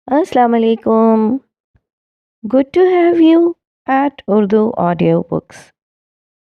Assalamu alaikum. Good to have you at Urdu Audio Books.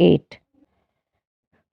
8।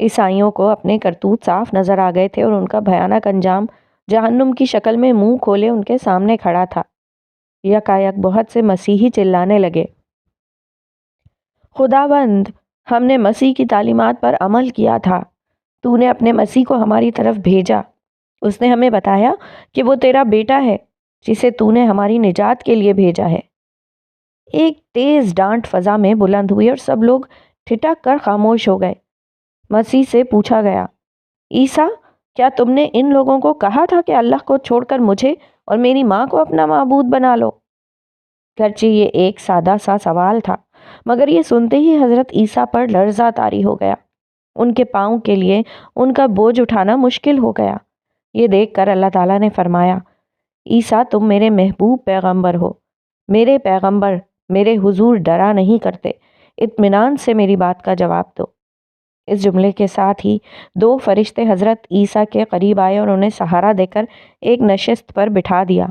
عیسائیوں کو اپنے کرتوت صاف نظر آ گئے تھے اور ان کا بھیانک انجام جہنم کی شکل میں منہ کھولے ان کے سامنے کھڑا تھا۔ یکایک بہت سے مسیحی چلانے لگے، خداوند، ہم نے مسیح کی تعلیمات پر عمل کیا تھا، تو نے اپنے مسیح کو ہماری طرف بھیجا، اس نے ہمیں بتایا کہ وہ تیرا بیٹا ہے جسے تو نے ہماری نجات کے لیے بھیجا ہے۔ ایک تیز ڈانٹ فضا میں بلند ہوئی اور سب لوگ ٹھٹک کر خاموش ہو گئے۔ مسیح سے پوچھا گیا، عیسیٰ، کیا تم نے ان لوگوں کو کہا تھا کہ اللہ کو چھوڑ کر مجھے اور میری ماں کو اپنا معبود بنا لو؟ گرچہ یہ ایک سادہ سا سوال تھا، مگر یہ سنتے ہی حضرت عیسیٰ پر لرزہ طاری ہو گیا۔ ان کے پاؤں کے لیے ان کا بوجھ اٹھانا مشکل ہو گیا۔ یہ دیکھ کر اللہ تعالیٰ نے فرمایا، عیسیٰ، تم میرے محبوب پیغمبر ہو، میرے پیغمبر میرے حضور ڈرا نہیں کرتے، اطمینان سے میری بات کا جواب دو۔ اس جملے کے ساتھ ہی دو فرشتے حضرت عیسیٰ کے قریب آئے اور انہیں سہارا دے کر ایک نشست پر بٹھا دیا۔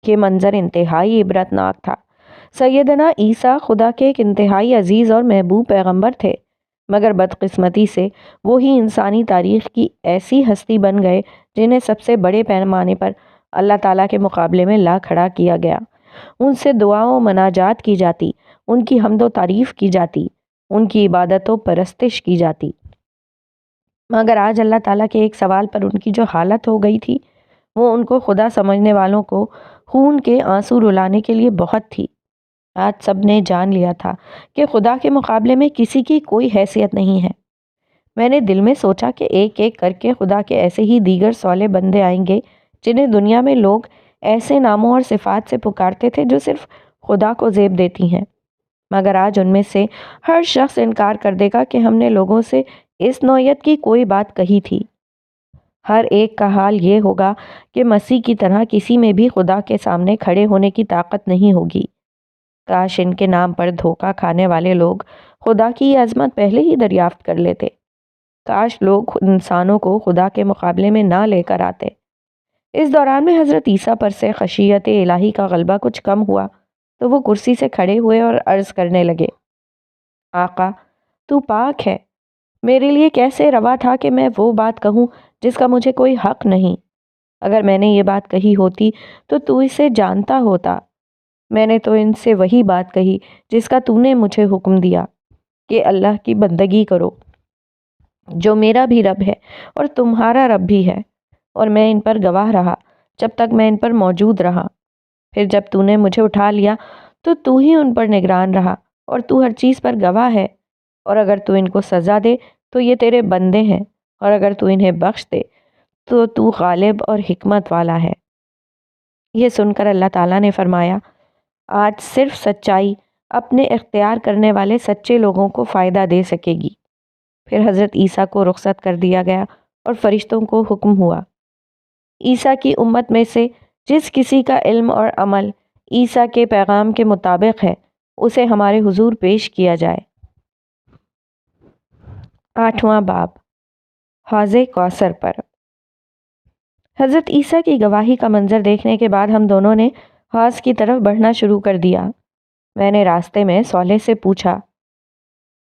یہ منظر انتہائی عبرتناک تھا۔ سیدنا عیسیٰ خدا کے ایک انتہائی عزیز اور محبوب پیغمبر تھے، مگر بدقسمتی سے وہی انسانی تاریخ کی ایسی ہستی بن گئے جنہیں سب سے بڑے پیمانے پر اللہ تعالیٰ کے مقابلے میں لا کھڑا کیا گیا۔ ان سے دعاؤں و مناجات کی جاتی، ان کی حمد و تعریف کی جاتی، ان کی عبادت و پرستش کی جاتی، مگر آج اللہ تعالیٰ کے ایک سوال پر ان کی جو حالت ہو گئی تھی وہ ان کو خدا سمجھنے والوں کو خون کے آنسو رلانے کے لیے بہت تھی۔ آج سب نے جان لیا تھا کہ خدا کے مقابلے میں کسی کی کوئی حیثیت نہیں ہے۔ میں نے دل میں سوچا کہ ایک ایک کر کے خدا کے ایسے ہی دیگر صالح بندے آئیں گے جنہیں دنیا میں لوگ ایسے ناموں اور صفات سے پکارتے تھے جو صرف خدا کو زیب دیتی ہیں، مگر آج ان میں سے ہر شخص انکار کر دے گا کہ ہم نے لوگوں سے اس نوعیت کی کوئی بات کہی تھی۔ ہر ایک کا حال یہ ہوگا کہ مسیح کی طرح کسی میں بھی خدا کے سامنے کھڑے ہونے کی طاقت نہیں ہوگی۔ کاش ان کے نام پر دھوکہ کھانے والے لوگ خدا کی یہ عظمت پہلے ہی دریافت کر لیتے۔ کاش لوگ انسانوں کو خدا کے مقابلے میں نہ لے کر آتے۔ اس دوران میں حضرت عیسیٰ پر سے خشیت الہی کا غلبہ کچھ کم ہوا تو وہ کرسی سے کھڑے ہوئے اور عرض کرنے لگے، آقا، تو پاک ہے، میرے لیے کیسے روا تھا کہ میں وہ بات کہوں جس کا مجھے کوئی حق نہیں۔ اگر میں نے یہ بات کہی ہوتی تو اسے جانتا ہوتا۔ میں نے تو ان سے وہی بات کہی جس کا تو نے مجھے حکم دیا کہ اللہ کی بندگی کرو، جو میرا بھی رب ہے اور تمہارا رب بھی ہے، اور میں ان پر گواہ رہا جب تک میں ان پر موجود رہا۔ پھر جب تو نے مجھے اٹھا لیا تو ہی ان پر نگران رہا اور تو ہر چیز پر گواہ ہے، اور اگر تو ان کو سزا دے تو یہ تیرے بندے ہیں، اور اگر تو انہیں بخش دے تو غالب اور حکمت والا ہے۔ یہ سن کر اللہ تعالیٰ نے فرمایا، آج صرف سچائی اپنے اختیار کرنے والے سچے لوگوں کو فائدہ دے سکے گی۔ پھر حضرت عیسیٰ کو رخصت کر دیا گیا اور فرشتوں کو حکم ہوا، عیسیٰ کی امت میں سے جس کسی کا علم اور عمل عیسیٰ کے پیغام کے مطابق ہے اسے ہمارے حضور پیش کیا جائے۔ 8واں باب، حوض کوثر پر۔ حضرت عیسیٰ کی گواہی کا منظر دیکھنے کے بعد ہم دونوں نے حوض کی طرف بڑھنا شروع کر دیا۔ میں نے راستے میں صالح سے پوچھا،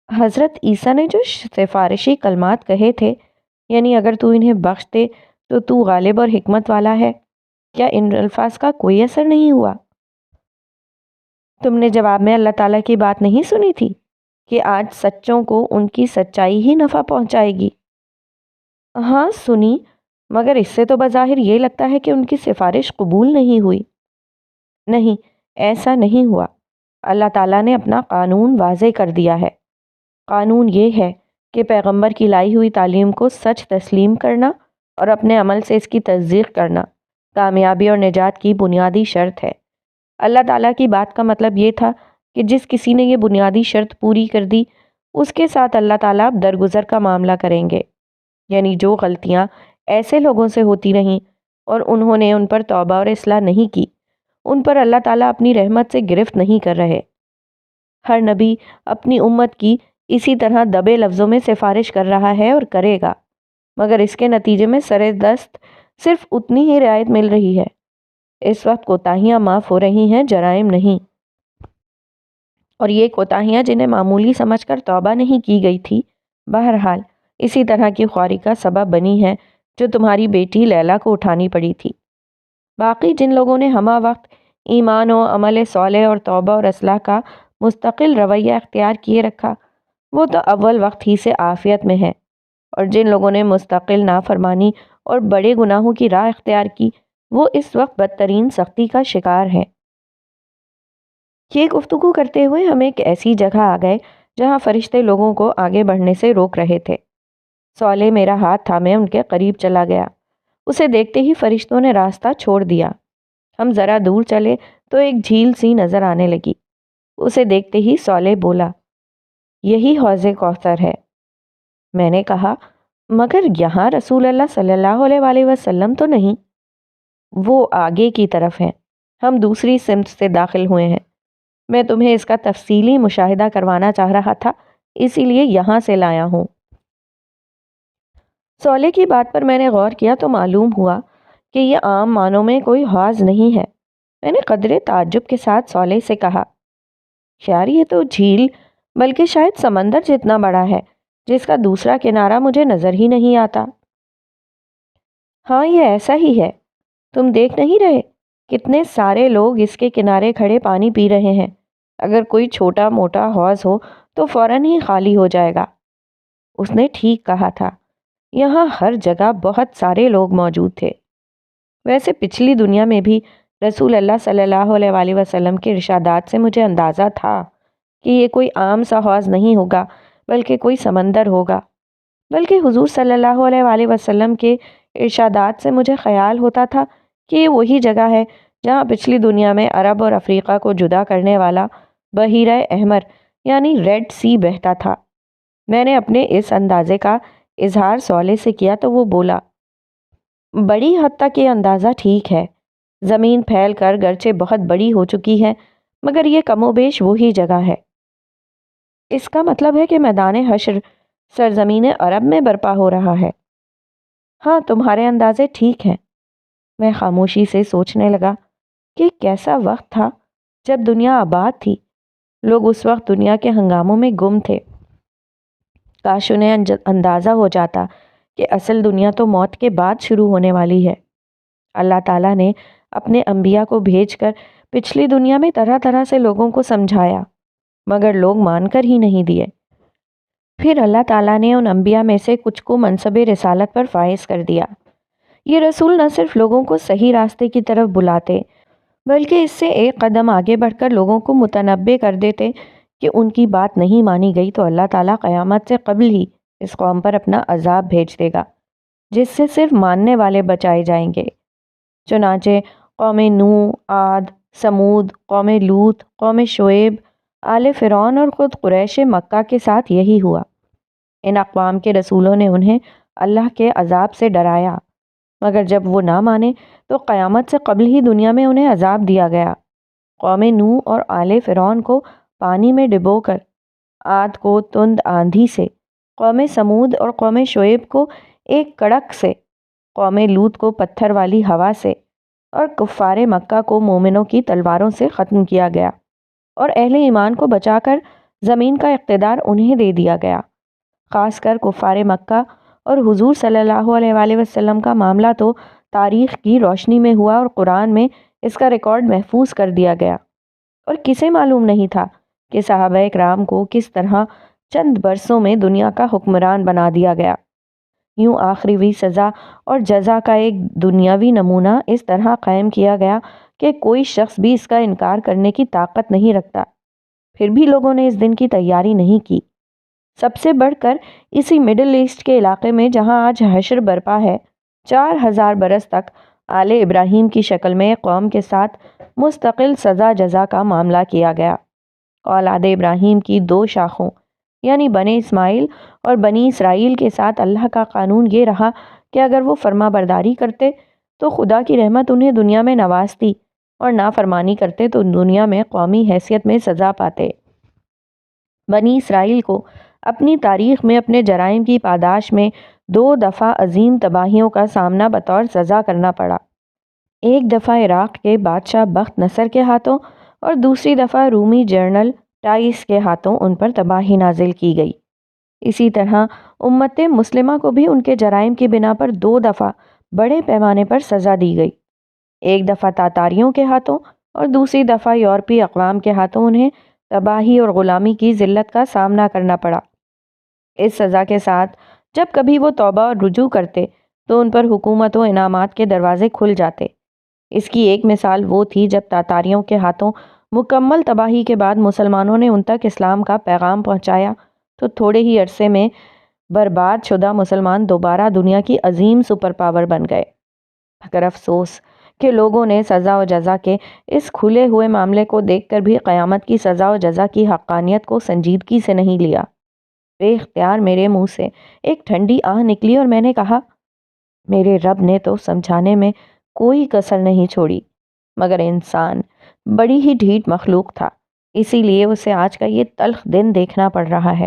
حضرت عیسیٰ نے جو سفارشی کلمات کہے تھے، یعنی اگر تو انہیں بخش دے تو غالب اور حکمت والا ہے، کیا ان الفاظ کا کوئی اثر نہیں ہوا؟ تم نے جواب میں اللہ تعالیٰ کی بات نہیں سنی تھی کہ آج سچوں کو ان کی سچائی ہی نفع پہنچائے گی؟ ہاں سنی، مگر اس سے تو بظاہر یہ لگتا ہے کہ ان کی سفارش قبول نہیں ہوئی۔ نہیں، ایسا نہیں ہوا۔ اللہ تعالیٰ نے اپنا قانون واضح کر دیا ہے۔ قانون یہ ہے کہ پیغمبر کی لائی ہوئی تعلیم کو سچ تسلیم کرنا اور اپنے عمل سے اس کی تصدیق کرنا کامیابی اور نجات کی بنیادی شرط ہے۔ اللہ تعالیٰ کی بات کا مطلب یہ تھا کہ جس کسی نے یہ بنیادی شرط پوری کر دی اس کے ساتھ اللہ تعالیٰ اب درگزر کا معاملہ کریں گے، یعنی جو غلطیاں ایسے لوگوں سے ہوتی رہیں اور انہوں نے ان پر توبہ اور اصلاح نہیں کی، ان پر اللہ تعالیٰ اپنی رحمت سے گرفت نہیں کر رہے۔ ہر نبی اپنی امت کی اسی طرح دبے لفظوں میں سفارش کر رہا ہے اور کرے گا، مگر اس کے نتیجے میں سر دست صرف اتنی ہی رعایت مل رہی ہے۔ اس وقت کوتاہیاں معاف ہو رہی ہیں، جرائم نہیں، اور یہ کوتاہیاں جنہیں معمولی سمجھ کر توبہ نہیں کی گئی تھی، بہرحال اسی طرح کی خواری کا سبب بنی ہے جو تمہاری بیٹی لیلا کو اٹھانی پڑی تھی۔ باقی جن لوگوں نے ہمہ وقت ایمان و عمل صالح اور توبہ اور اصلاح کا مستقل رویہ اختیار کیے رکھا، وہ تو اول وقت ہی سے عافیت میں ہے، اور جن لوگوں نے مستقل نافرمانی اور بڑے گناہوں کی راہ اختیار کی، وہ اس وقت بدترین سختی کا شکار ہیں۔ یہ گفتگو کرتے ہوئے ہم ایک ایسی جگہ آ گئے جہاں فرشتے لوگوں کو آگے بڑھنے سے روک رہے تھے۔ صالح میرا ہاتھ تھامے ان کے قریب چلا گیا۔ اسے دیکھتے ہی فرشتوں نے راستہ چھوڑ دیا۔ ہم ذرا دور چلے تو ایک جھیل سی نظر آنے لگی۔ اسے دیکھتے ہی صالح بولا، یہی حوض کوثر ہے۔ میں نے کہا، مگر یہاں رسول اللہ صلی اللہ علیہ وآلہ وسلم تو نہیں؟ وہ آگے کی طرف ہیں، ہم دوسری سمت سے داخل ہوئے ہیں۔ میں تمہیں اس کا تفصیلی مشاہدہ کروانا چاہ رہا تھا، اسی لیے یہاں سے لایا ہوں۔ صالح کی بات پر میں نے غور کیا تو معلوم ہوا کہ یہ عام معنوں میں کوئی حوض نہیں ہے۔ میں نے قدرے تعجب کے ساتھ صالح سے کہا، یار یہ تو جھیل بلکہ شاید سمندر جتنا بڑا ہے، جس کا دوسرا کنارہ مجھے نظر ہی نہیں آتا۔ ہاں یہ ایسا ہی ہے، تم دیکھ نہیں رہے کتنے سارے لوگ اس کے کنارے کھڑے پانی پی رہے ہیں۔ اگر کوئی چھوٹا موٹا حوض ہو تو فوراً ہی خالی ہو جائے گا۔ اس نے ٹھیک کہا تھا، یہاں ہر جگہ بہت سارے لوگ موجود تھے۔ ویسے پچھلی دنیا میں بھی رسول اللہ صلی اللہ علیہ وآلہ وسلم کے ارشادات سے مجھے اندازہ تھا کہ یہ کوئی عام سا حوض نہیں ہوگا بلکہ کوئی سمندر ہوگا۔ بلکہ حضور صلی اللہ علیہ وآلہ وسلم کے ارشادات سے مجھے خیال ہوتا تھا کہ یہ وہی جگہ ہے جہاں پچھلی دنیا میں عرب اور افریقہ کو جدا کرنے والا بحیرہ احمر یعنی ریڈ سی بہتا تھا۔ میں نے اپنے اس اندازے کا اظہار صالح سے کیا تو وہ بولا، بڑی حد تک یہ اندازہ ٹھیک ہے۔ زمین پھیل کر گرچہ بہت بڑی ہو چکی ہے، مگر یہ کم و بیش وہی جگہ ہے۔ اس کا مطلب ہے کہ میدان حشر سرزمین عرب میں برپا ہو رہا ہے۔ ہاں تمہارے اندازے ٹھیک ہیں۔ میں خاموشی سے سوچنے لگا کہ کیسا وقت تھا جب دنیا آباد تھی، لوگ اس وقت دنیا کے ہنگاموں میں گم تھے۔ کاش انہیں اندازہ ہو جاتا کہ اصل دنیا تو موت کے بعد شروع ہونے والی ہے۔ اللہ تعالیٰ نے اپنے انبیاء کو بھیج کر پچھلی دنیا میں طرح طرح سے لوگوں کو سمجھایا، مگر لوگ مان کر ہی نہیں دیے۔ پھر اللہ تعالیٰ نے ان انبیاء میں سے کچھ کو منصب رسالت پر فائز کر دیا۔ یہ رسول نہ صرف لوگوں کو صحیح راستے کی طرف بلاتے، بلکہ اس سے ایک قدم آگے بڑھ کر لوگوں کو متنبع کر دیتے کہ ان کی بات نہیں مانی گئی تو اللہ تعالیٰ قیامت سے قبل ہی اس قوم پر اپنا عذاب بھیج دے گا، جس سے صرف ماننے والے بچائے جائیں گے۔ چنانچہ قوم نوح، عاد، سمود، قوم لوط، قوم شعیب، آل فرعون اور خود قریش مکہ کے ساتھ یہی ہوا۔ ان اقوام کے رسولوں نے انہیں اللہ کے عذاب سے ڈرایا، مگر جب وہ نہ مانے تو قیامت سے قبل ہی دنیا میں انہیں عذاب دیا گیا۔ قوم نوح اور آل فرعون کو پانی میں ڈبو کر، عاد کو تند آندھی سے، قوم سمود اور قوم شعیب کو ایک کڑک سے، قوم لوط کو پتھر والی ہوا سے، اور کفار مکہ کو مومنوں کی تلواروں سے ختم کیا گیا، اور اہل ایمان کو بچا کر زمین کا اقتدار انہیں دے دیا گیا۔ خاص کر کفار مکہ اور حضور صلی اللہ علیہ وآلہ وسلم کا معاملہ تو تاریخ کی روشنی میں ہوا اور قرآن میں اس کا ریکارڈ محفوظ کر دیا گیا۔ اور کسے معلوم نہیں تھا کہ صحابہ اکرام کو کس طرح چند برسوں میں دنیا کا حکمران بنا دیا گیا۔ یوں آخری سزا اور جزا کا ایک دنیاوی نمونہ اس طرح قائم کیا گیا کہ کوئی شخص بھی اس کا انکار کرنے کی طاقت نہیں رکھتا۔ پھر بھی لوگوں نے اس دن کی تیاری نہیں کی۔ سب سے بڑھ کر اسی مڈل ایسٹ کے علاقے میں جہاں آج حشر برپا ہے، 4000 برس تک آل ابراہیم کی شکل میں قوم کے ساتھ مستقل سزا جزا کا معاملہ کیا گیا۔ اولاد ابراہیم کی 2 شاخوں یعنی بنی اسماعیل اور بنی اسرائیل کے ساتھ اللہ کا قانون یہ رہا کہ اگر وہ فرما برداری کرتے تو خدا کی رحمت انہیں دنیا میں نوازتی، اور نافرمانی کرتے تو دنیا میں قومی حیثیت میں سزا پاتے۔ بنی اسرائیل کو اپنی تاریخ میں اپنے جرائم کی پاداش میں 2 دفعہ عظیم تباہیوں کا سامنا بطور سزا کرنا پڑا۔ ایک دفعہ عراق کے بادشاہ بخت نصر کے ہاتھوں اور دوسری دفعہ رومی جنرل ٹائس کے ہاتھوں ان پر تباہی نازل کی گئی۔ اسی طرح امت مسلمہ کو بھی ان کے جرائم کی بنا پر 2 دفعہ بڑے پیمانے پر سزا دی گئی۔ ایک دفعہ تاتاریوں کے ہاتھوں اور دوسری دفعہ یورپی اقوام کے ہاتھوں انہیں تباہی اور غلامی کی ذلت کا سامنا کرنا پڑا۔ اس سزا کے ساتھ جب کبھی وہ توبہ اور رجوع کرتے تو ان پر حکومت و انعامات کے دروازے کھل جاتے۔ اس کی ایک مثال وہ تھی جب تاتاریوں کے ہاتھوں مکمل تباہی کے بعد مسلمانوں نے ان تک اسلام کا پیغام پہنچایا تو تھوڑے ہی عرصے میں برباد شدہ مسلمان دوبارہ دنیا کی عظیم سپر پاور بن گئے۔ مگر افسوس کہ لوگوں نے سزا و جزا کے اس کھلے ہوئے معاملے کو دیکھ کر بھی قیامت کی سزا و جزا کی حقانیت کو سنجیدگی سے نہیں لیا۔ بے اختیار میرے منہ سے ایک ٹھنڈی آہ نکلی اور میں نے کہا، میرے رب نے تو سمجھانے میں کوئی کسر نہیں چھوڑی، مگر انسان بڑی ہی ڈھیٹ مخلوق تھا، اسی لیے اسے آج کا یہ تلخ دن دیکھنا پڑ رہا ہے۔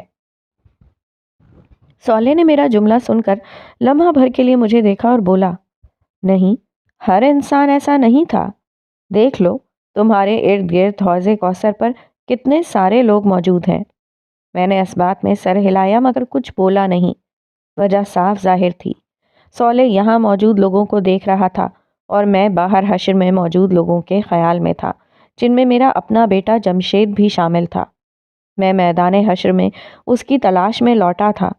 صالح نے میرا جملہ سن کر لمحہ بھر کے لیے مجھے دیکھا اور بولا، نہیں، ہر انسان ایسا نہیں تھا۔ دیکھ لو تمہارے ارد گرد حوض کوثر پر کتنے سارے لوگ موجود ہیں۔ میں نے اس بات میں سر ہلایا مگر کچھ بولا نہیں۔ وجہ صاف ظاہر تھی، صالح یہاں موجود لوگوں کو دیکھ رہا تھا اور میں باہر حشر میں موجود لوگوں کے خیال میں تھا، جن میں میرا اپنا بیٹا جمشید بھی شامل تھا۔ میں میدان حشر میں اس کی تلاش میں لوٹا تھا،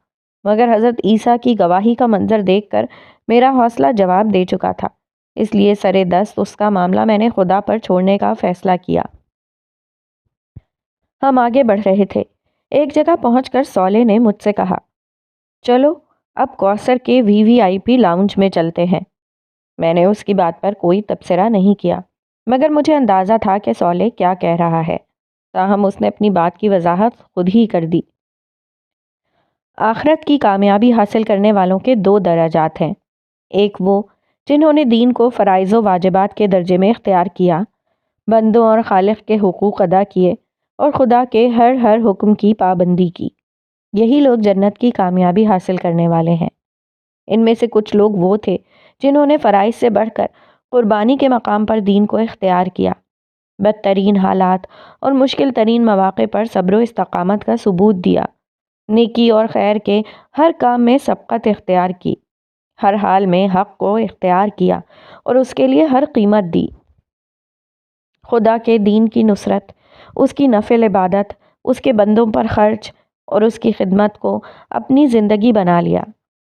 مگر حضرت عیسیٰ کی گواہی کا منظر دیکھ کر میرا حوصلہ جواب دے چکا تھا، اس لیے سرے دست اس کا معاملہ میں نے خدا پر چھوڑنے کا فیصلہ کیا۔ ہم آگے بڑھ رہے تھے۔ ایک جگہ پہنچ کر صالح نے مجھ سے کہا، چلو اب کوثر کے VVIP لاؤنج میں چلتے ہیں۔ میں نے اس کی بات پر کوئی تبصرہ نہیں کیا، مگر مجھے اندازہ تھا کہ صالح کیا کہہ رہا ہے، تاہم اس نے اپنی بات کی وضاحت خود ہی کر دی۔ آخرت کی کامیابی حاصل کرنے والوں کے 2 درجات ہیں، ایک وہ جنہوں نے دین کو فرائض و واجبات کے درجے میں اختیار کیا، بندوں اور خالق کے حقوق ادا کیے اور خدا کے ہر حکم کی پابندی کی۔ یہی لوگ جنت کی کامیابی حاصل کرنے والے ہیں۔ ان میں سے کچھ لوگ وہ تھے جنہوں نے فرائض سے بڑھ کر قربانی کے مقام پر دین کو اختیار کیا، بدترین حالات اور مشکل ترین مواقع پر صبر و استقامت کا ثبوت دیا، نیکی اور خیر کے ہر کام میں سبقت اختیار کی، ہر حال میں حق کو اختیار کیا اور اس کے لیے ہر قیمت دی۔ خدا کے دین کی نصرت، اس کی نفل عبادت، اس کے بندوں پر خرچ اور اس کی خدمت کو اپنی زندگی بنا لیا۔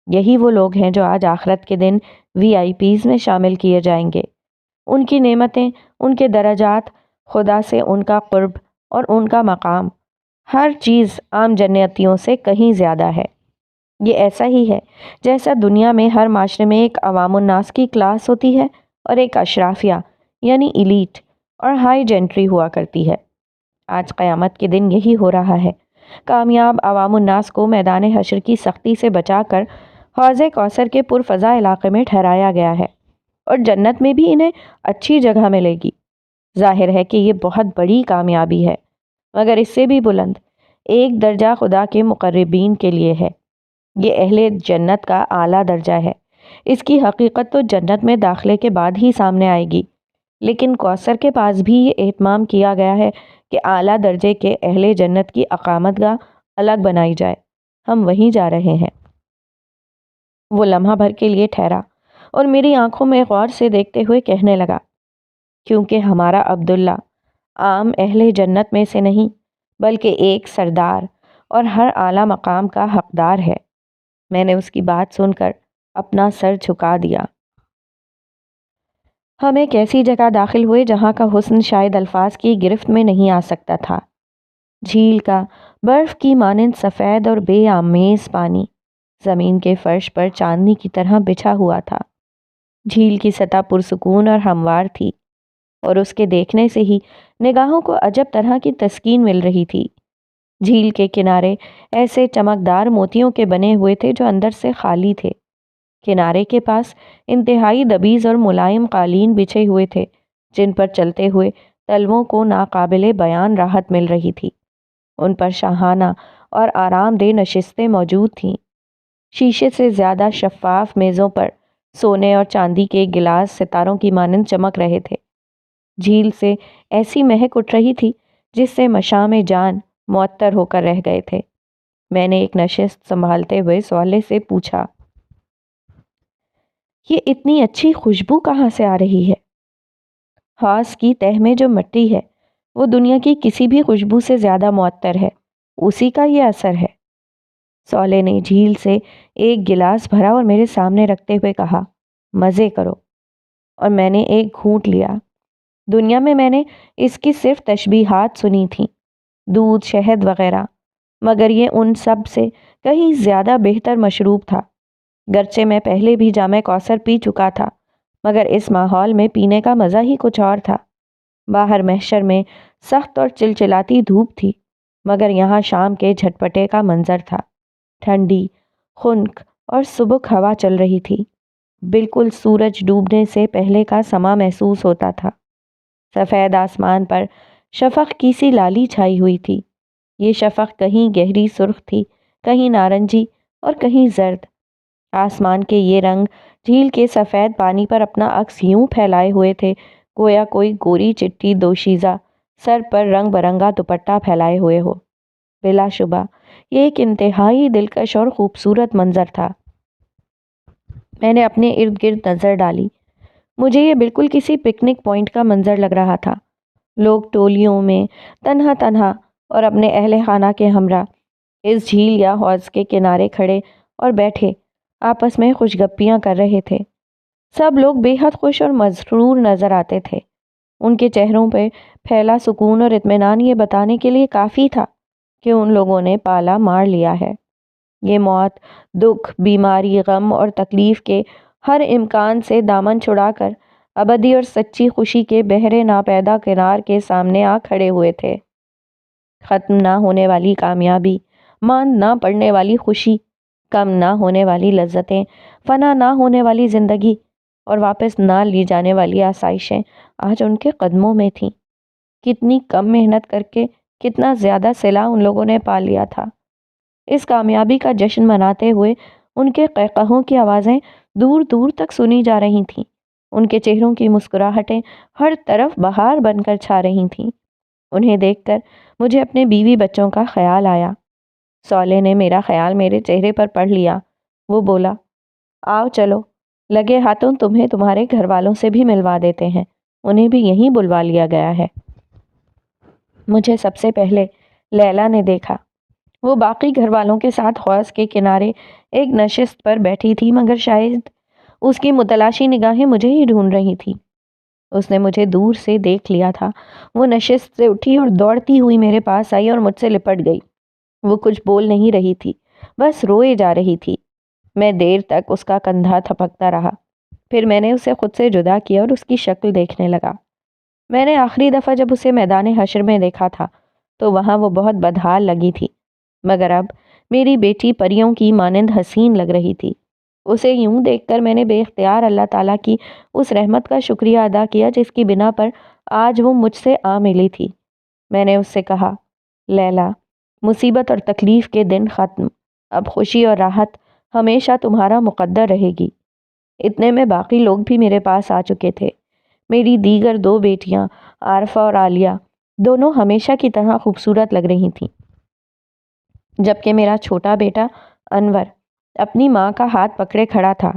یہی وہ لوگ ہیں جو آج آخرت کے دن VIPs میں شامل کیے جائیں گے۔ ان کی نعمتیں، ان کے درجات، خدا سے ان کا قرب اور ان کا مقام، ہر چیز عام جنتیوں سے کہیں زیادہ ہے۔ یہ ایسا ہی ہے جیسا دنیا میں ہر معاشرے میں ایک عوام الناس کی کلاس ہوتی ہے اور ایک اشرافیہ یعنی ایلیٹ اور ہائی جینٹری ہوا کرتی ہے۔ آج قیامت کے دن یہی ہو رہا ہے۔ کامیاب عوام الناس کو میدان حشر کی سختی سے بچا کر حوض کوثر کے پرفضا علاقے میں ٹھہرایا گیا ہے اور جنت میں بھی انہیں اچھی جگہ ملے گی۔ ظاہر ہے کہ یہ بہت بڑی کامیابی ہے، مگر اس سے بھی بلند ایک درجہ خدا کے مقربین کے لیے ہے۔ یہ اہل جنت کا اعلیٰ درجہ ہے۔ اس کی حقیقت تو جنت میں داخلے کے بعد ہی سامنے آئے گی، لیکن کوثر کے پاس بھی یہ اہتمام کیا گیا ہے کہ اعلیٰ درجے کے اہل جنت کی اقامت گاہ الگ بنائی جائے۔ ہم وہیں جا رہے ہیں۔ وہ لمحہ بھر کے لیے ٹھہرا اور میری آنکھوں میں غور سے دیکھتے ہوئے کہنے لگا، کیونکہ ہمارا عبداللہ عام اہل جنت میں سے نہیں، بلکہ ایک سردار اور ہر اعلیٰ مقام کا حقدار ہے۔ میں نے اس کی بات سن کر اپنا سر جھکا دیا۔ ہم ایک ایسی جگہ داخل ہوئے جہاں کا حسن شاید الفاظ کی گرفت میں نہیں آ سکتا تھا۔ جھیل کا برف کی مانند سفید اور بے آمیز پانی زمین کے فرش پر چاندنی کی طرح بچھا ہوا تھا۔ جھیل کی سطح پرسکون اور ہموار تھی اور اس کے دیکھنے سے ہی نگاہوں کو عجب طرح کی تسکین مل رہی تھی۔ جھیل کے کنارے ایسے چمکدار موتیوں کے بنے ہوئے تھے جو اندر سے خالی تھے۔ کنارے کے پاس انتہائی دبیز اور ملائم قالین بچھے ہوئے تھے جن پر چلتے ہوئے تلووں کو ناقابل بیان راحت مل رہی تھی۔ ان پر شاہانہ اور آرام دہ نشستیں موجود تھیں۔ شیشے سے زیادہ شفاف میزوں پر سونے اور چاندی کے گلاس ستاروں کی مانند چمک رہے تھے۔ جھیل سے ایسی مہک اٹھ رہی تھی جس سے مشام جان معطر ہو کر رہ گئے تھے۔ میں نے ایک نشست سنبھالتے ہوئے سوالے سے پوچھا، یہ اتنی اچھی خوشبو کہاں سے آ رہی ہے؟ حوض کی تہ میں جو مٹی ہے وہ دنیا کی کسی بھی خوشبو سے زیادہ معطر ہے، اسی کا یہ اثر ہے۔ سولے نے جھیل سے ایک گلاس بھرا اور میرے سامنے رکھتے ہوئے کہا، مزے کرو۔ اور میں نے ایک گھونٹ لیا۔ دنیا میں نے اس کی صرف تشبیہات سنی تھیں، دودھ، شہد وغیرہ، مگر یہ ان سب سے کہیں زیادہ بہتر مشروب تھا۔ گرچہ میں پہلے بھی جام کوثر پی چکا تھا، مگر اس ماحول میں پینے کا مزہ ہی کچھ اور تھا۔ باہر محشر میں سخت اور چلچلاتی دھوپ تھی، مگر یہاں شام کے جھٹپٹے کا منظر تھا۔ ٹھنڈی، خنک اور سبک ہوا چل رہی تھی۔ بالکل سورج ڈوبنے سے پہلے کا سما محسوس ہوتا تھا۔ سفید آسمان پر شفق کی سی لالی چھائی ہوئی تھی۔ یہ شفق کہیں گہری سرخ تھی، کہیں نارنجی اور کہیں زرد۔ آسمان کے یہ رنگ جھیل کے سفید پانی پر اپنا عکس یوں پھیلائے ہوئے تھے گویا کوئی گوری چٹی دوشیزہ سر پر رنگ برنگا دوپٹہ پھیلائے ہوئے ہو۔ بلا شبہ یہ ایک انتہائی دلکش اور خوبصورت منظر تھا۔ میں نے اپنے ارد گرد نظر ڈالی۔ مجھے یہ بالکل کسی پکنک پوائنٹ کا منظر لگ رہا تھا۔ لوگ ٹولیوں میں تنہا تنہا اور اپنے اہل خانہ کے ہمراہ اس جھیل یا حوض کے کنارے کھڑے اور بیٹھے آپس میں خوش گپیاں کر رہے تھے۔ سب لوگ بے حد خوش اور مسرور نظر آتے تھے۔ ان کے چہروں پہ پھیلا سکون اور اطمینان یہ بتانے کے لیے کافی تھا کہ ان لوگوں نے پالا مار لیا ہے۔ یہ موت، دکھ، بیماری، غم اور تکلیف کے ہر امکان سے دامن چھڑا کر ابدی اور سچی خوشی کے بحر ناپیدا کنار کے سامنے آ کھڑے ہوئے تھے۔ ختم نہ ہونے والی کامیابی، ماند نہ پڑنے والی خوشی، کم نہ ہونے والی لذتیں، فنا نہ ہونے والی زندگی اور واپس نہ لی جانے والی آسائشیں آج ان کے قدموں میں تھیں۔ کتنی کم محنت کر کے کتنا زیادہ صلہ ان لوگوں نے پا لیا تھا۔ اس کامیابی کا جشن مناتے ہوئے ان کے قہقہوں کی آوازیں دور دور تک سنی جا رہی تھیں۔ ان کے چہروں کی مسکراہٹیں ہر طرف بہار بن کر چھا رہی تھیں۔ انہیں دیکھ کر مجھے اپنے بیوی بچوں کا خیال آیا۔ سولے نے میرا خیال میرے چہرے پر پڑھ لیا۔ وہ بولا، آؤ چلو، لگے ہاتھوں تمہیں تمہارے گھر والوں سے بھی ملوا دیتے ہیں، انہیں بھی یہیں بلوا لیا گیا ہے۔ مجھے سب سے پہلے لیلا نے دیکھا۔ وہ باقی گھر والوں کے ساتھ حوض کے کنارے ایک نشست پر بیٹھی تھی، مگر شاید اس کی متلاشی نگاہیں مجھے ہی ڈھونڈ رہی تھی۔ اس نے مجھے دور سے دیکھ لیا تھا۔ وہ نشست سے اٹھی اور دوڑتی ہوئی میرے پاس آئی اور مجھ سے لپٹ گئی۔ وہ کچھ بول نہیں رہی تھی، بس روئے جا رہی تھی۔ میں دیر تک اس کا کندھا تھپکتا رہا، پھر میں نے اسے خود سے جدا کیا اور اس کی شکل دیکھنے لگا۔ میں نے آخری دفعہ جب اسے میدان حشر میں دیکھا تھا تو وہاں وہ بہت بدحال لگی تھی، مگر اب میری بیٹی پریوں کی مانند حسین لگ رہی تھی۔ اسے یوں دیکھ کر میں نے بے اختیار اللہ تعالیٰ کی اس رحمت کا شکریہ ادا کیا جس کی بنا پر آج وہ مجھ سے آ ملی تھی۔ میں نے اس سے کہا، لیلا، مصیبت اور تکلیف کے دن ختم، اب خوشی اور راحت ہمیشہ تمہارا مقدر رہے گی۔ اتنے میں باقی لوگ بھی میرے پاس آ چکے تھے۔ میری دیگر دو بیٹیاں عارفہ اور عالیہ دونوں ہمیشہ کی طرح خوبصورت لگ رہی تھیں، جبکہ میرا چھوٹا بیٹا انور اپنی ماں کا ہاتھ پکڑے کھڑا تھا۔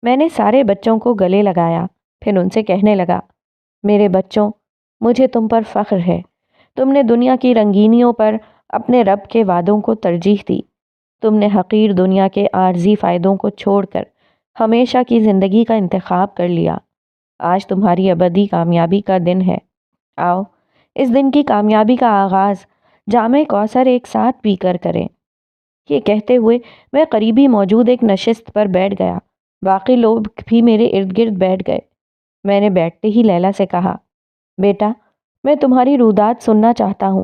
میں نے سارے بچوں کو گلے لگایا، پھر ان سے کہنے لگا، میرے بچوں، مجھے تم پر فخر ہے۔ تم نے دنیا کی رنگینیوں پر اپنے رب کے وعدوں کو ترجیح دی۔ تم نے حقیر دنیا کے عارضی فائدوں کو چھوڑ کر ہمیشہ کی زندگی کا انتخاب کر لیا۔ آج تمہاری ابدی کامیابی کا دن ہے۔ آؤ، اس دن کی کامیابی کا آغاز جام کوثر ایک ساتھ پی کر کریں۔ یہ کہتے ہوئے میں قریبی موجود ایک نشست پر بیٹھ گیا۔ باقی لوگ بھی میرے ارد گرد بیٹھ گئے۔ میں نے بیٹھتے ہی لیلا سے کہا، بیٹا، میں تمہاری روداد سننا چاہتا ہوں،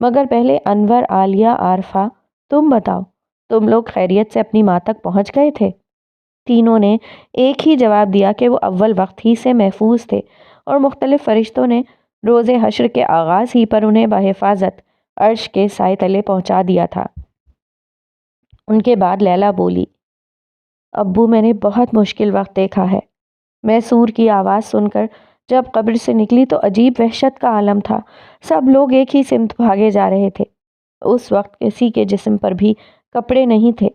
مگر پہلے انور، عالیہ، عارفہ، تم بتاؤ، تم لوگ خیریت سے اپنی ماں تک پہنچ گئے تھے؟ تینوں نے ایک ہی جواب دیا کہ وہ اول وقت ہی سے محفوظ تھے اور مختلف فرشتوں نے روز حشر کے آغاز ہی پر انہیں بحفاظت عرش کے سائے تلے پہنچا دیا تھا۔ ان کے بعد لیلا بولی، ابو، میں نے بہت مشکل وقت دیکھا ہے۔ میں سور کی آواز سن کر جب قبر سے نکلی تو عجیب وحشت کا عالم تھا۔ سب لوگ ایک ہی سمت بھاگے جا رہے تھے۔ اس وقت کسی کے جسم پر بھی کپڑے نہیں تھے،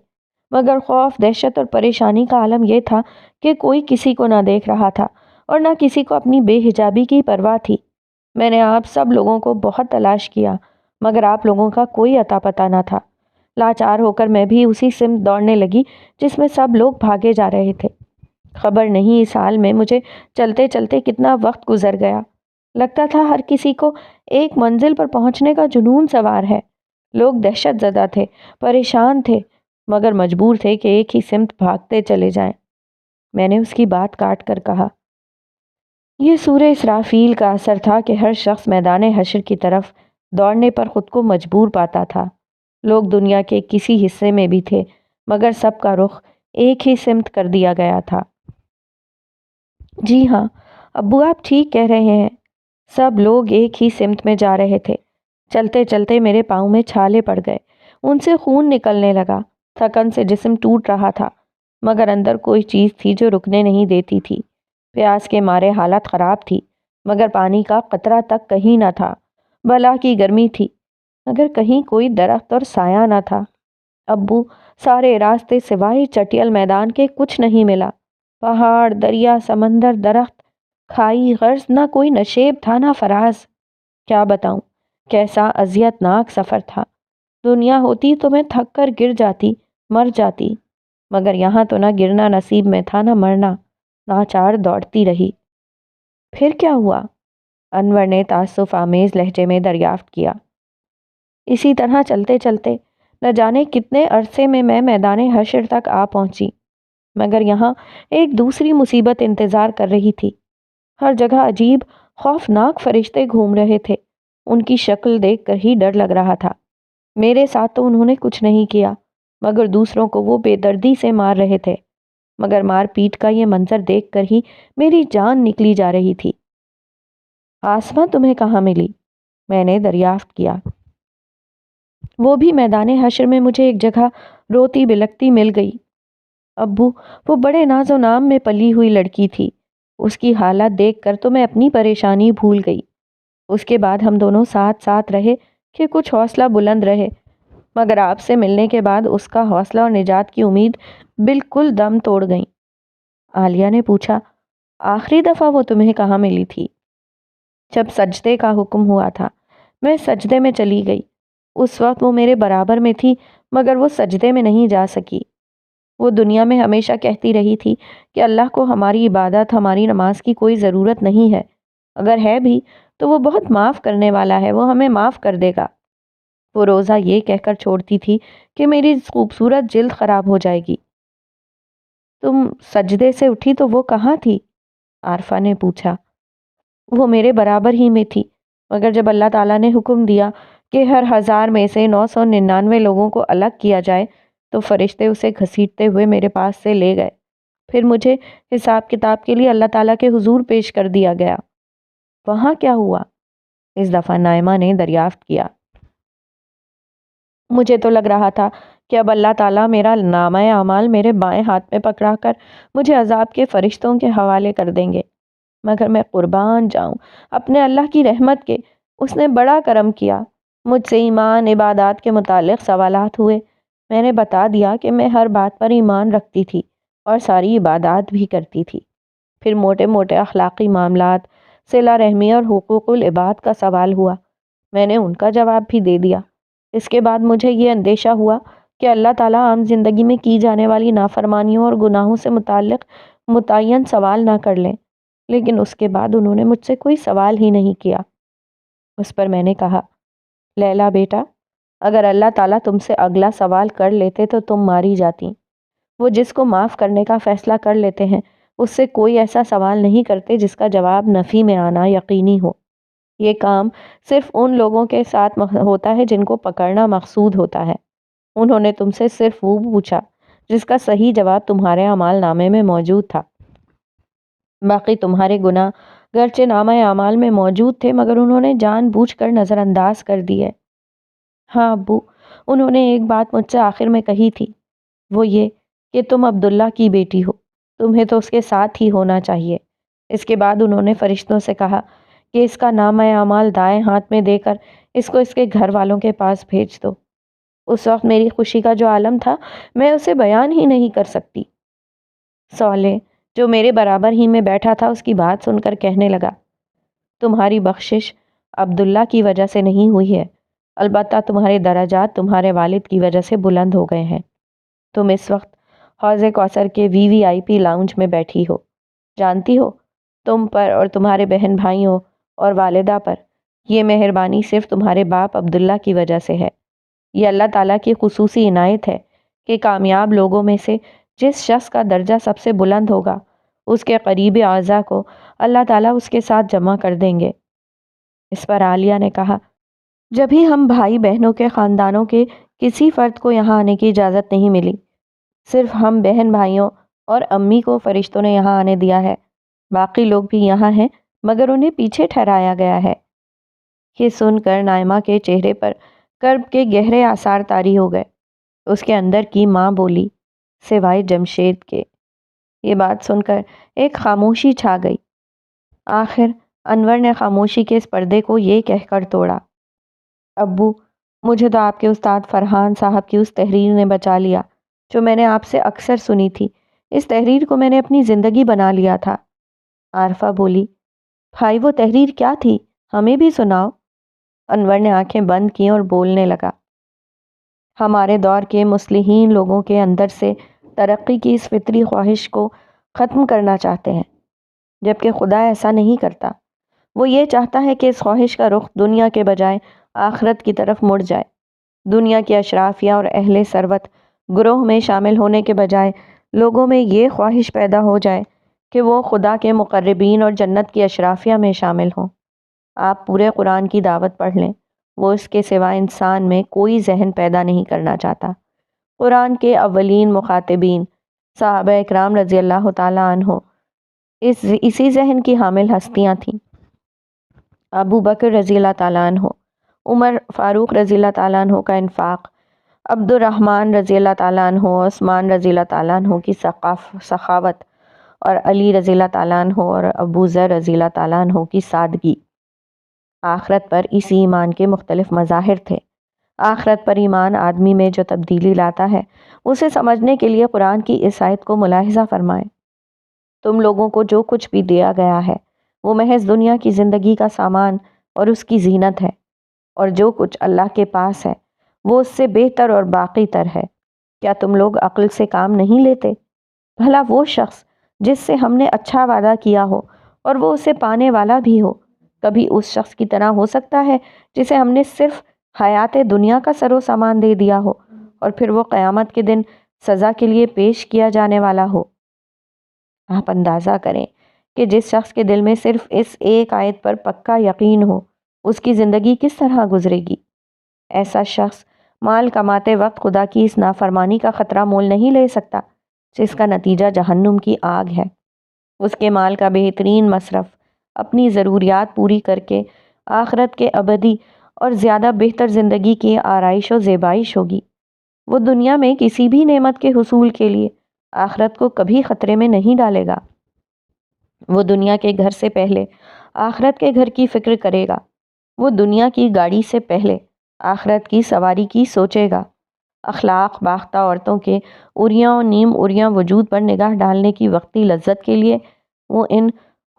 مگر خوف، دہشت اور پریشانی کا عالم یہ تھا کہ کوئی کسی کو نہ دیکھ رہا تھا اور نہ کسی کو اپنی بے حجابی کی پرواہ تھی۔ میں نے آپ سب لوگوں کو بہت تلاش کیا، مگر آپ لوگوں کا کوئی اتا پتہ نہ تھا۔ لاچار ہو کر میں بھی اسی سمت دوڑنے لگی جس میں سب لوگ بھاگے جا رہے تھے۔ خبر نہیں اس حال میں مجھے چلتے چلتے کتنا وقت گزر گیا۔ لگتا تھا ہر کسی کو ایک منزل پر پہنچنے کا جنون سوار ہے۔ لوگ دہشت زدہ تھے، پریشان تھے، مگر مجبور تھے کہ ایک ہی سمت بھاگتے چلے جائیں۔ میں نے اس کی بات کاٹ کر کہا، یہ سورہ اسرافیل کا اثر تھا کہ ہر شخص میدان حشر کی طرف دوڑنے پر خود کو مجبور پاتا تھا۔ لوگ دنیا کے کسی حصے میں بھی تھے، مگر سب کا رخ ایک ہی سمت کر دیا گیا تھا۔ جی ہاں ابو، آپ ٹھیک کہہ رہے ہیں، سب لوگ ایک ہی سمت میں جا رہے تھے۔ چلتے چلتے میرے پاؤں میں چھالے پڑ گئے، ان سے خون نکلنے لگا، تھکن سے جسم ٹوٹ رہا تھا، مگر اندر کوئی چیز تھی جو رکنے نہیں دیتی تھی۔ پیاس کے مارے حالت خراب تھی، مگر پانی کا قطرہ تک کہیں نہ تھا۔ بلا کی گرمی تھی، مگر کہیں کوئی درخت اور سایہ نہ تھا۔ ابو، سارے راستے سوائے چٹیل میدان کے کچھ نہیں ملا۔ پہاڑ، دریا، سمندر، درخت، کھائی، غرض نہ کوئی نشیب تھا نہ فراز۔ کیا بتاؤں کیسا اذیت ناک سفر تھا۔ دنیا ہوتی تو میں تھک کر گر جاتی، مر جاتی، مگر یہاں تو نہ گرنا نصیب میں تھا نہ مرنا۔ ناچار دوڑتی رہی۔ پھر کیا ہوا؟ انور نے تعسف آمیز لہجے میں دریافت کیا۔ اسی طرح چلتے چلتے نہ جانے کتنے عرصے میں میدان حشر تک آ پہنچی، مگر یہاں ایک دوسری مصیبت انتظار کر رہی تھی۔ ہر جگہ عجیب خوفناک فرشتے گھوم رہے تھے، ان کی شکل دیکھ کر ہی ڈر لگ رہا تھا۔ میرے ساتھ تو انہوں نے کچھ نہیں کیا، مگر دوسروں کو وہ بے دردی سے مار رہے تھے، مگر مار پیٹ کا یہ منظر دیکھ کر ہی میری جان نکلی جا رہی تھی۔ آسماں تمہیں کہاں ملی؟ میں نے دریافت کیا۔ وہ بھی میدان حشر میں مجھے ایک جگہ روتی بلکتی مل گئی۔ ابو، وہ بڑے ناز و نام میں پلی ہوئی لڑکی تھی۔ اس کی حالت دیکھ کر تو میں اپنی پریشانی بھول گئی۔ اس کے بعد ہم دونوں ساتھ ساتھ رہے کہ کچھ حوصلہ بلند رہے، مگر آپ سے ملنے کے بعد اس کا حوصلہ اور نجات کی امید بالکل دم توڑ گئیں۔ عالیہ نے پوچھا، آخری دفعہ وہ تمہیں کہاں ملی تھی؟ جب سجدے کا حکم ہوا تھا، میں سجدے میں چلی گئی۔ اس وقت وہ میرے برابر میں تھی، مگر وہ سجدے میں نہیں جا سکی۔ وہ دنیا میں ہمیشہ کہتی رہی تھی کہ اللہ کو ہماری عبادت، ہماری نماز کی کوئی ضرورت نہیں ہے، اگر ہے بھی تو وہ بہت معاف کرنے والا ہے، وہ ہمیں معاف کر دے گا۔ وہ روزہ یہ کہہ کر چھوڑتی تھی کہ میری خوبصورت جلد خراب ہو جائے گی۔ تم سجدے سے اٹھی تو وہ کہاں تھی؟ عارفہ نے پوچھا۔ وہ میرے برابر ہی میں تھی، مگر جب اللہ تعالیٰ نے حکم دیا کہ ہر 1000 میں سے 999 لوگوں کو الگ کیا جائے تو فرشتے اسے گھسیٹتے ہوئے میرے پاس سے لے گئے۔ پھر مجھے حساب کتاب کے لیے اللہ تعالیٰ کے حضور پیش کر دیا گیا۔ وہاں کیا ہوا؟ اس دفعہ نائمہ نے دریافت کیا۔ مجھے تو لگ رہا تھا کہ اب اللہ تعالیٰ میرا نامہ اعمال میرے بائیں ہاتھ میں پکڑا کر مجھے عذاب کے فرشتوں کے حوالے کر دیں گے، مگر میں قربان جاؤں اپنے اللہ کی رحمت کے، اس نے بڑا کرم کیا۔ مجھ سے ایمان، عبادات کے متعلق سوالات ہوئے۔ میں نے بتا دیا کہ میں ہر بات پر ایمان رکھتی تھی اور ساری عبادات بھی کرتی تھی۔ پھر موٹے موٹے اخلاقی معاملات، صلہ رحمی اور حقوق العباد کا سوال ہوا۔ میں نے ان کا جواب بھی دے دیا۔ اس کے بعد مجھے یہ اندیشہ ہوا کہ اللہ تعالیٰ عام زندگی میں کی جانے والی نافرمانیوں اور گناہوں سے متعلق متعین سوال نہ کر لیں، لیکن اس کے بعد انہوں نے مجھ سے کوئی سوال ہی نہیں کیا۔ اس پر میں نے کہا، لیلا بیٹا، اگر اللہ تعالیٰ تم سے اگلا سوال کر لیتے تو تم ماری جاتی۔ وہ جس کو معاف کرنے کا فیصلہ کر لیتے ہیں اس سے کوئی ایسا سوال نہیں کرتے جس کا جواب نفی میں آنا یقینی ہو۔ یہ کام صرف ان لوگوں کے ساتھ ہوتا ہے جن کو پکڑنا مقصود ہوتا ہے۔ انہوں نے تم سے صرف وہ پوچھا جس کا صحیح جواب تمہارے اعمال نامے میں موجود تھا۔ باقی تمہارے گناہ گرچہ نامہ اعمال میں موجود تھے، مگر انہوں نے جان بوجھ کر نظر انداز کر دیے۔ ہاں ابو، انہوں نے ایک بات مجھ سے آخر میں کہی تھی، وہ یہ کہ تم عبداللہ کی بیٹی ہو، تمہیں تو اس کے ساتھ ہی ہونا چاہیے۔ اس کے بعد انہوں نے فرشتوں سے کہا کہ اس کا نامہ اعمال دائیں ہاتھ میں دے کر اس کو اس کے گھر والوں کے پاس بھیج دو۔ اس وقت میری خوشی کا جو عالم تھا میں اسے بیان ہی نہیں کر سکتی۔ صالح جو میرے برابر ہی میں بیٹھا تھا اس کی بات سن کر کہنے لگا، تمہاری بخشش عبداللہ کی وجہ سے نہیں ہوئی ہے، البتہ تمہارے درجات تمہارے والد کی وجہ سے بلند ہو گئے ہیں۔ تم اس وقت حوض کوثر کے VIP لاؤنج میں بیٹھی ہو۔ جانتی ہو تم پر اور تمہارے بہن بھائیوں اور والدہ پر یہ مہربانی صرف تمہارے باپ عبداللہ کی وجہ سے ہے۔ یہ اللہ تعالیٰ کی خصوصی عنایت ہے کہ کامیاب لوگوں میں سے جس شخص کا درجہ سب سے بلند ہوگا اس کے قریب اعضاء کو اللہ تعالیٰ اس کے ساتھ جمع کر دیں گے۔ اس پر عالیہ نے کہا، جب ہی ہم بھائی بہنوں کے خاندانوں کے کسی فرد کو یہاں آنے کی اجازت نہیں ملی، صرف ہم بہن بھائیوں اور امی کو فرشتوں نے یہاں آنے دیا ہے، باقی لوگ بھی یہاں ہیں مگر انہیں پیچھے ٹھہرایا گیا ہے۔ یہ سن کر نائمہ کے چہرے پر کرب کے گہرے آثار طاری ہو گئے۔ اس کے اندر کی ماں بولی، سوائے جمشید کے۔ یہ بات سن کر ایک خاموشی چھا گئی۔ آخر انور نے خاموشی کے اس پردے کو یہ کہہ کر توڑا، ابو، مجھے تو آپ کے استاد فرحان صاحب کی اس تحریر نے بچا لیا جو میں نے آپ سے اکثر سنی تھی۔ اس تحریر کو میں نے اپنی زندگی بنا لیا تھا۔ عارفہ بولی، بھائی وہ تحریر کیا تھی؟ ہمیں بھی سناؤ۔ انور نے آنکھیں بند کی اور بولنے لگا، ہمارے دور کے مصلحین لوگوں کے اندر سے ترقی کی اس فطری خواہش کو ختم کرنا چاہتے ہیں، جبکہ خدا ایسا نہیں کرتا۔ وہ یہ چاہتا ہے کہ اس خواہش کا رخ دنیا کے بجائے آخرت کی طرف مڑ جائے۔ دنیا کے اشرافیہ اور اہل ثروت گروہ میں شامل ہونے کے بجائے لوگوں میں یہ خواہش پیدا ہو جائے کہ وہ خدا کے مقربین اور جنت کی اشرافیہ میں شامل ہوں۔ آپ پورے قرآن کی دعوت پڑھ لیں، وہ اس کے سوائے انسان میں کوئی ذہن پیدا نہیں کرنا چاہتا۔ قرآن کے اولین مخاطبین صحابہ اکرام رضی اللہ تعالیٰ عنہ اسی ذہن کی حامل ہستیاں تھیں۔ ابو بکر رضی اللہ تعالیٰ عنہ، عمر فاروق رضی اللہ تعالیٰ عنہ کا انفاق، عبد الرحمن رضی اللہ تعالیٰ عنہ، عثمان رضی اللہ تعالیٰ عنہ کی سخاوت، اور علی رضی اللہ تعالیٰ عنہ اور ابو ذر رضی اللہ تعالیٰ عنہ کی سادگی۔ آخرت پر اسی ایمان کے مختلف مظاہر تھے۔ آخرت پر ایمان آدمی میں جو تبدیلی لاتا ہے اسے سمجھنے کے لیے قرآن کی اس آیت کو ملاحظہ فرمائیں۔ تم لوگوں کو جو کچھ بھی دیا گیا ہے وہ محض دنیا کی زندگی کا سامان اور اس کی زینت ہے، اور جو کچھ اللہ کے پاس ہے وہ اس سے بہتر اور باقی تر ہے۔ کیا تم لوگ عقل سے کام نہیں لیتے؟ بھلا وہ شخص جس سے ہم نے اچھا وعدہ کیا ہو اور وہ اسے پانے والا بھی ہو، کبھی اس شخص کی طرح ہو سکتا ہے جسے ہم نے صرف حیات دنیا کا سر و سامان دے دیا ہو اور پھر وہ قیامت کے دن سزا کے لیے پیش کیا جانے والا ہو؟ آپ اندازہ کریں کہ جس شخص کے دل میں صرف اس ایک آیت پر پکا یقین ہو اس کی زندگی کس طرح گزرے گی۔ ایسا شخص مال کماتے وقت خدا کی اس نافرمانی کا خطرہ مول نہیں لے سکتا جس کا نتیجہ جہنم کی آگ ہے۔ اس کے مال کا بہترین مصرف اپنی ضروریات پوری کر کے آخرت کے ابدی اور زیادہ بہتر زندگی کی آرائش و زیبائش ہوگی۔ وہ دنیا میں کسی بھی نعمت کے حصول کے لیے آخرت کو کبھی خطرے میں نہیں ڈالے گا۔ وہ دنیا کے گھر سے پہلے آخرت کے گھر کی فکر کرے گا۔ وہ دنیا کی گاڑی سے پہلے آخرت کی سواری کی سوچے گا۔ اخلاق باختہ عورتوں کے اریاں و نیم اریاں وجود پر نگاہ ڈالنے کی وقتی لذت کے لیے وہ ان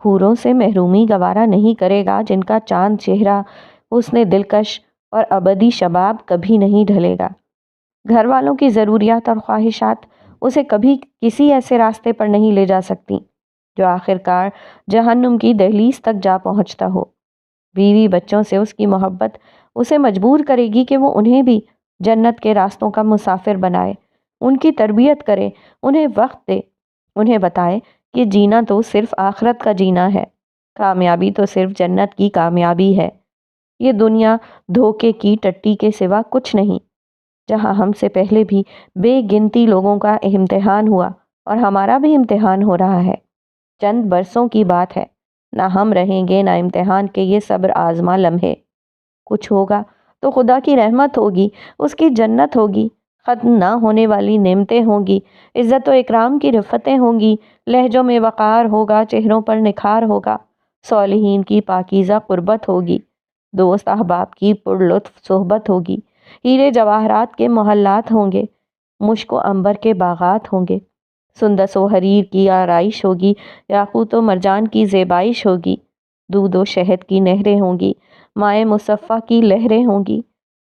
حوروں سے محرومی گوارا نہیں کرے گا جن کا چاند چہرہ حسن دلکش اور ابدی شباب کبھی نہیں ڈھلے گا۔ گھر والوں کی ضروریات اور خواہشات اسے کبھی کسی ایسے راستے پر نہیں لے جا سکتی جو آخر کار جہنم کی دہلیز تک جا پہنچتا ہو۔ بیوی بچوں سے اس کی محبت اسے مجبور کرے گی کہ وہ انہیں بھی جنت کے راستوں کا مسافر بنائے، ان کی تربیت کرے، انہیں وقت دے، انہیں بتائے کہ جینا تو صرف آخرت کا جینا ہے، کامیابی تو صرف جنت کی کامیابی ہے۔ یہ دنیا دھوکے کی ٹٹی کے سوا کچھ نہیں، جہاں ہم سے پہلے بھی بے گنتی لوگوں کا امتحان ہوا اور ہمارا بھی امتحان ہو رہا ہے۔ چند برسوں کی بات ہے، نہ ہم رہیں گے نہ امتحان کے یہ صبر آزما لمحے۔ کچھ ہوگا تو خدا کی رحمت ہوگی، اس کی جنت ہوگی، ختم نہ ہونے والی نعمتیں ہوں گی، عزت و اکرام کی رفتیں ہوں گی، لہجوں میں وقار ہوگا، چہروں پر نکھار ہوگا، صالحین کی پاکیزہ قربت ہوگی، دوست احباب کی پرلطف صحبت ہوگی، ہیرے جواہرات کے محلات ہوں گے، مشک و عنبر کے باغات ہوں گے، سندس و حریر کی آرائش ہوگی، یاقوت و مرجان کی زیبائش ہوگی، دودھ و شہد کی نہریں ہوں گی، مائع مصفہ کی لہریں ہوں گی،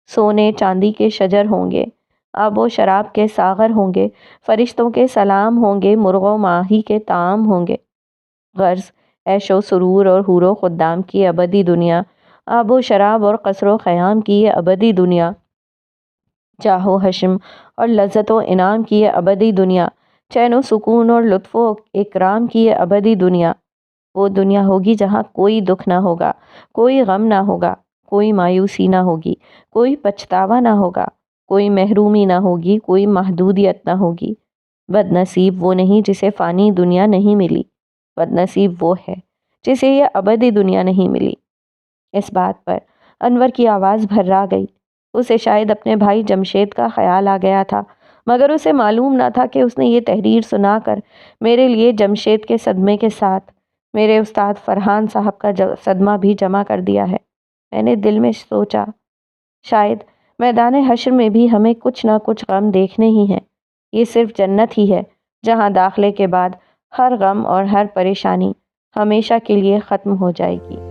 سونے چاندی کے شجر ہوں گے، آب و شراب کے ساغر ہوں گے، فرشتوں کے سلام ہوں گے، مرغ و ماہی کے طعام ہوں گے۔ غرض عیش و سرور اور حور و خدام کی ابدی دنیا، آب و شراب اور قصر و خیام کی یہ ابدی دنیا، جاہ و حشم اور لذت و انعام کی یہ ابدی دنیا، چین و سکون اور لطف و اکرام کی یہ ابدی دنیا، وہ دنیا ہوگی جہاں کوئی دکھ نہ ہوگا، کوئی غم نہ ہوگا، کوئی مایوسی نہ ہوگی، کوئی پچھتاوا نہ ہوگا، کوئی محرومی نہ ہوگی، کوئی محدودیت نہ ہوگی۔ بد نصیب وہ نہیں جسے فانی دنیا نہیں ملی، بد نصیب وہ ہے جسے یہ ابدی دنیا نہیں ملی۔ اس بات پر انور کی آواز بھرا گئی۔ اسے شاید اپنے بھائی جمشید کا خیال آ گیا تھا، مگر اسے معلوم نہ تھا کہ اس نے یہ تحریر سنا کر میرے لیے جمشید کے صدمے کے ساتھ میرے استاد فرحان صاحب کا صدمہ بھی جمع کر دیا ہے۔ میں نے دل میں سوچا، شاید میدان حشر میں بھی ہمیں کچھ نہ کچھ غم دیکھنے ہی ہیں۔ یہ صرف جنت ہی ہے جہاں داخلے کے بعد ہر غم اور ہر پریشانی ہمیشہ کے لیے ختم ہو جائے گی۔